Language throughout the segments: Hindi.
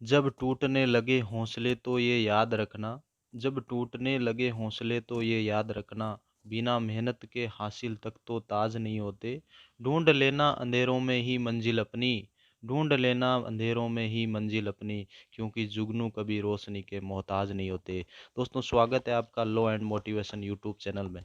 जब टूटने लगे हौसले तो ये याद रखना, जब टूटने लगे हौसले तो ये याद रखना, बिना मेहनत के हासिल तक तो ताज नहीं होते। ढूंढ लेना अंधेरों में ही मंजिल अपनी, ढूंढ लेना अंधेरों में ही मंजिल अपनी, क्योंकि जुगनू कभी रोशनी के मोहताज नहीं होते। दोस्तों, स्वागत है आपका law and motivation YouTube channel में।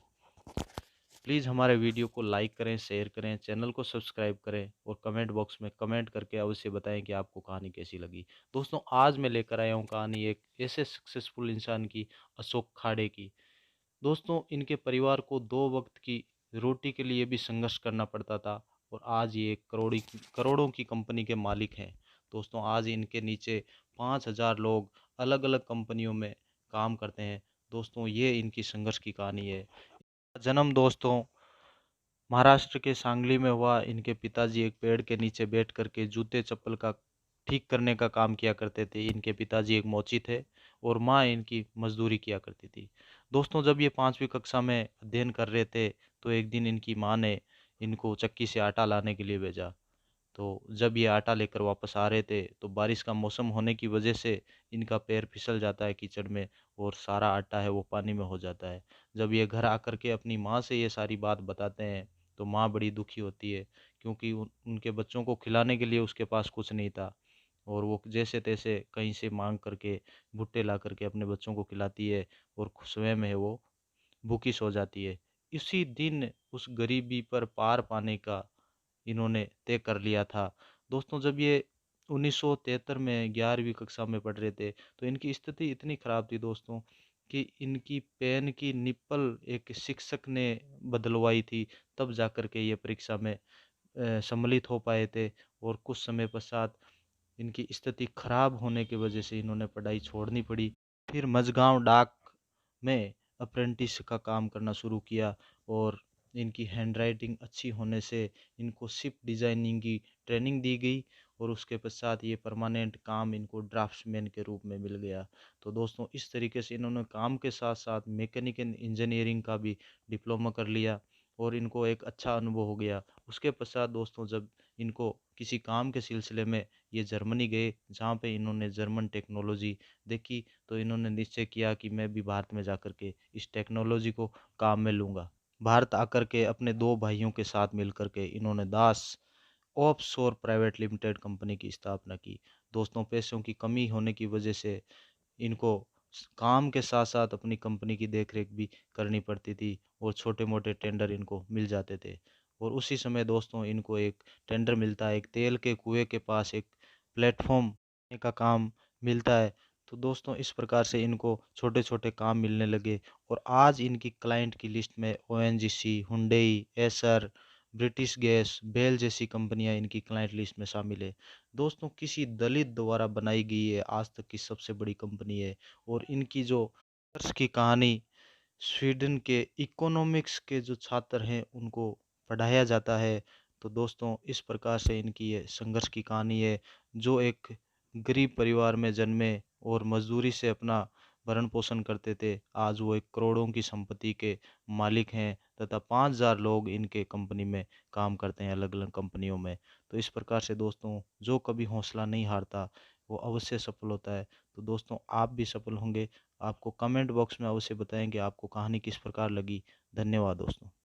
प्लीज़ हमारे वीडियो को लाइक करें, शेयर करें, चैनल को सब्सक्राइब करें और कमेंट बॉक्स में कमेंट करके अवश्य बताएं कि आपको कहानी कैसी लगी। दोस्तों, आज मैं लेकर आया हूँ कहानी एक ऐसे सक्सेसफुल इंसान की, अशोक खाड़े की। दोस्तों, इनके परिवार को दो वक्त की रोटी के लिए भी संघर्ष करना पड़ता था और आज ये करोड़ों की कंपनी के मालिक हैं। दोस्तों, आज इनके नीचे 5,000 लोग अलग अलग कंपनियों में काम करते हैं। दोस्तों, ये इनकी संघर्ष की कहानी है। जन्म दोस्तों महाराष्ट्र के सांगली में हुआ। इनके पिताजी एक पेड़ के नीचे बैठ करके जूते चप्पल का ठीक करने का काम किया करते थे। इनके पिताजी एक मोची थे और माँ इनकी मजदूरी किया करती थी। दोस्तों, जब ये 5वीं कक्षा में अध्ययन कर रहे थे तो एक दिन इनकी माँ ने इनको चक्की से आटा लाने के लिए भेजा। तो जब ये आटा लेकर वापस आ रहे थे तो बारिश का मौसम होने की वजह से इनका पैर फिसल जाता है कीचड़ में और सारा आटा है वो पानी में हो जाता है। जब ये घर आकर के अपनी माँ से ये सारी बात बताते हैं तो माँ बड़ी दुखी होती है, क्योंकि उनके बच्चों को खिलाने के लिए उसके पास कुछ नहीं था और वो जैसे तैसे कहीं से मांग करके भुट्टे ला करके अपने बच्चों को खिलाती है और स्वयं है वो भूखी सो जाती है। इसी दिन उस गरीबी पर पार पाने का इन्होंने तय कर लिया था। दोस्तों, जब ये 1973 में 11वीं कक्षा में पढ़ रहे थे तो इनकी स्थिति इतनी ख़राब थी दोस्तों कि इनकी पेन की निप्पल एक शिक्षक ने बदलवाई थी, तब जा कर के ये परीक्षा में सम्मिलित हो पाए थे। और कुछ समय पश्चात इनकी स्थिति खराब होने की वजह से इन्होंने पढ़ाई छोड़नी पड़ी। फिर मझगांव डाक में अप्रेंटिस का काम करना शुरू किया और इनकी हैंडराइटिंग अच्छी होने से इनको शिप डिज़ाइनिंग की ट्रेनिंग दी गई और उसके पश्चात ये परमानेंट काम इनको ड्राफ्ट्समैन के रूप में मिल गया। तो दोस्तों, इस तरीके से इन्होंने काम के साथ साथ मैकेनिकल इंजीनियरिंग का भी डिप्लोमा कर लिया और इनको एक अच्छा अनुभव हो गया। उसके पश्चात दोस्तों, जब इनको किसी काम के सिलसिले में ये जर्मनी गए, जहाँ पे इन्होंने जर्मन टेक्नोलॉजी देखी, तो इन्होंने निश्चय किया कि मैं भी भारत में जाकर के इस टेक्नोलॉजी को काम में लूँगा। भारत आकर के अपने दो भाइयों के साथ मिलकर के इन्होंने दास ऑफशोर प्राइवेट लिमिटेड कंपनी की स्थापना की। दोस्तों, पैसों की कमी होने की वजह से इनको काम के साथ साथ अपनी कंपनी की देखरेख भी करनी पड़ती थी और छोटे मोटे टेंडर इनको मिल जाते थे। और उसी समय दोस्तों, इनको एक टेंडर मिलता है, एक तेल के कुएं के पास एक प्लेटफॉर्म का काम मिलता है। तो दोस्तों, इस प्रकार से इनको छोटे छोटे काम मिलने लगे और आज इनकी क्लाइंट की लिस्ट में ONGC, Hyundai, Acer, British gas, बेल जैसी कंपनियां इनकी क्लाइंट लिस्ट में शामिल है। दोस्तों, किसी दलित द्वारा बनाई गई है आज तक की सबसे बड़ी कंपनी है और इनकी जो संघर्ष की कहानी स्वीडन के इकोनॉमिक्स के जो छात्र हैं उनको पढ़ाया जाता है। तो दोस्तों, इस प्रकार से इनकी ये संघर्ष की कहानी है। जो एक गरीब परिवार में जन्मे और मजदूरी से अपना भरण पोषण करते थे, आज वो एक करोड़ों की संपत्ति के मालिक हैं तथा 5,000 लोग इनके कंपनी में काम करते हैं, अलग अलग कंपनियों में। तो इस प्रकार से दोस्तों, जो कभी हौसला नहीं हारता वो अवश्य सफल होता है। तो दोस्तों, आप भी सफल होंगे। आपको कमेंट बॉक्स में अवश्य बताएं कि आपको कहानी किस प्रकार लगी। धन्यवाद दोस्तों।